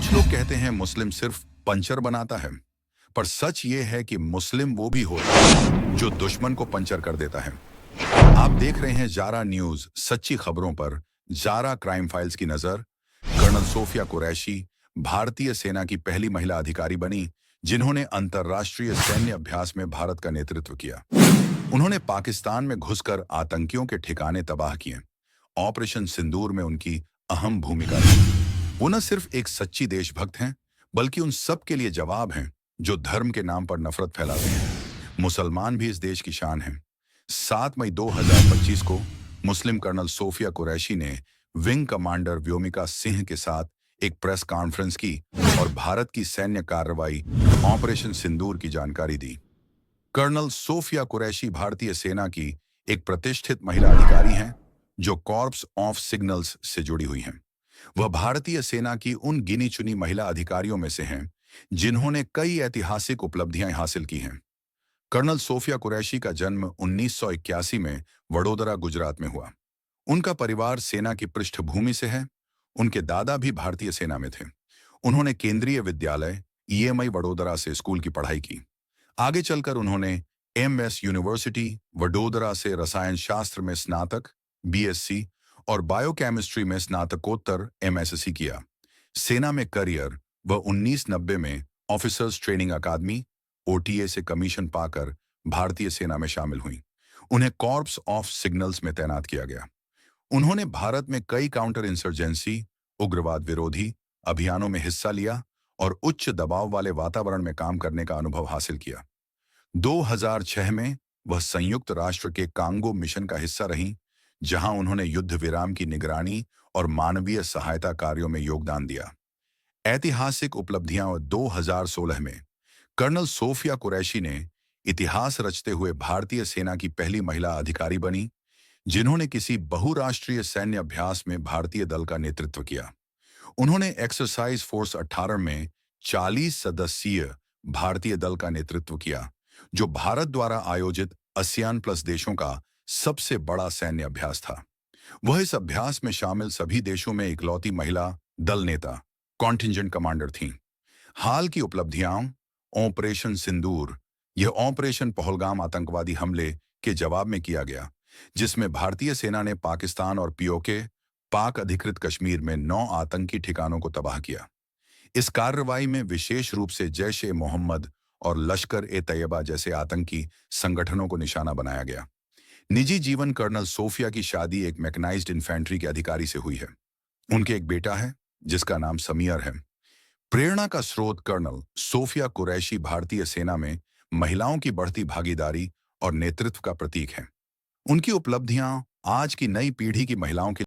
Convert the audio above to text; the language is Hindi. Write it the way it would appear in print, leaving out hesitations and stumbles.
कुछ लोग कहते हैं मुस्लिम सिर्फ पंचर बनाता है, पर सच ये है कि मुस्लिम वो भी होता है जो दुश्मन को पंचर कर देता है। आप देख रहे हैं जारा न्यूज, सच्ची खबरों पर जारा क्राइम फाइल्स की नजर। कर्नल सोफिया कुरैशी भारतीय सेना की पहली महिला अधिकारी बनी जिन्होंने अंतर्राष्ट्रीय सैन्य अभ्यास में भारत का नेतृत्व किया। उन्होंने पाकिस्तान में घुसकर आतंकियों के ठिकाने तबाह किए। ऑपरेशन सिंदूर में उनकी अहम भूमिका रही। वो न सिर्फ एक सच्ची देशभक्त हैं, बल्कि उन सब के लिए जवाब हैं जो धर्म के नाम पर नफरत फैलाते हैं। मुसलमान भी इस देश की शान हैं। 7 मई 2025 को मुस्लिम कर्नल सोफिया कुरैशी ने विंग कमांडर व्योमिका सिंह के साथ एक प्रेस कॉन्फ्रेंस की और भारत की सैन्य कार्रवाई ऑपरेशन सिंदूर की जानकारी दी। कर्नल सोफिया कुरैशी भारतीय सेना की एक प्रतिष्ठित महिला अधिकारी हैं जो कॉर्प्स ऑफ सिग्नल्स से जुड़ी हुई हैं। वह भारतीय सेना की उन गिनी चुनी महिला अधिकारियों में से हैं जिन्होंने कई ऐतिहासिक उपलब्धियां हासिल की हैं। कर्नल सोफिया कुरैशी का जन्म 1981 में वडोदरा, गुजरात में हुआ। उनका परिवार सेना की पृष्ठभूमि से है। उनके दादा भी भारतीय सेना में थे। उन्होंने केंद्रीय विद्यालय ईएमआई वडोदरा से स्कूल की पढ़ाई की। आगे चलकर उन्होंने एमएस यूनिवर्सिटी वडोदरा से रसायन शास्त्र में स्नातक, बीएससी और बायोकेमिस्ट्री में स्नातकोत्तर एमएससी किया। सेना में करियर वह 1990 में ऑफिसर्स ट्रेनिंग अकादमी ओटीए से कमीशन पाकर भारतीय सेना में शामिल हुई। उन्हें कॉर्प्स ऑफ सिग्नल्स में तैनात किया गया। उन्होंने भारत में कई काउंटर इंसर्जेंसी, उग्रवाद विरोधी अभियानों में हिस्सा लिया और उच्च दबाव वाले वातावरण में काम करने का अनुभव हासिल किया। 2006 में वह संयुक्त राष्ट्र के कांगो मिशन का हिस्सा रहीं, जहां उन्होंने युद्ध विराम की निगरानी और मानवीय सहायता कार्यों में योगदान दिया। ऐतिहासिक उपलब्धियां 2016 में कर्नल सोफिया कुरैशी ने इतिहास रचते हुए भारतीय सेना की पहली महिला अधिकारी बनी जिन्होंने किसी बहुराष्ट्रीय सैन्य अभ्यास में भारतीय दल का नेतृत्व किया। उन्होंने एक्सरसाइज फोर्स 18 में 40 सदस्यीय भारतीय दल का नेतृत्व किया, जो भारत द्वारा आयोजित आसियान प्लस देशों का सबसे बड़ा सैन्य अभ्यास था। वह इस अभ्यास में शामिल सभी देशों में इकलौती महिला दल नेता, कॉन्टिंजेंट कमांडर थीं। हाल की उपलब्धियां ऑपरेशन सिंदूर, यह ऑपरेशन पहलगाम आतंकवादी हमले के जवाब में किया गया, जिसमें भारतीय सेना ने पाकिस्तान और पीओके पाक अधिकृत कश्मीर में 9 आतंकी ठिकानों को तबाह किया। इस कार्रवाई में विशेष रूप से जैश-ए-मोहम्मद और लश्कर-ए-तैयबा जैसे आतंकी संगठनों को निशाना बनाया गया। निजी जीवन कर्नल सोफिया की शादी एक मैकेनाइज्ड इन्फेंट्री के अधिकारी से हुई है। उनके एक बेटा है जिसका नाम समीर है। प्रेरणा का स्रोत कर्नल सोफिया कुरैशी भारतीय सेना में महिलाओं की बढ़ती भागीदारी और नेतृत्व का प्रतीक है। उनकी उपलब्धियां आज की नई पीढ़ी की महिलाओं के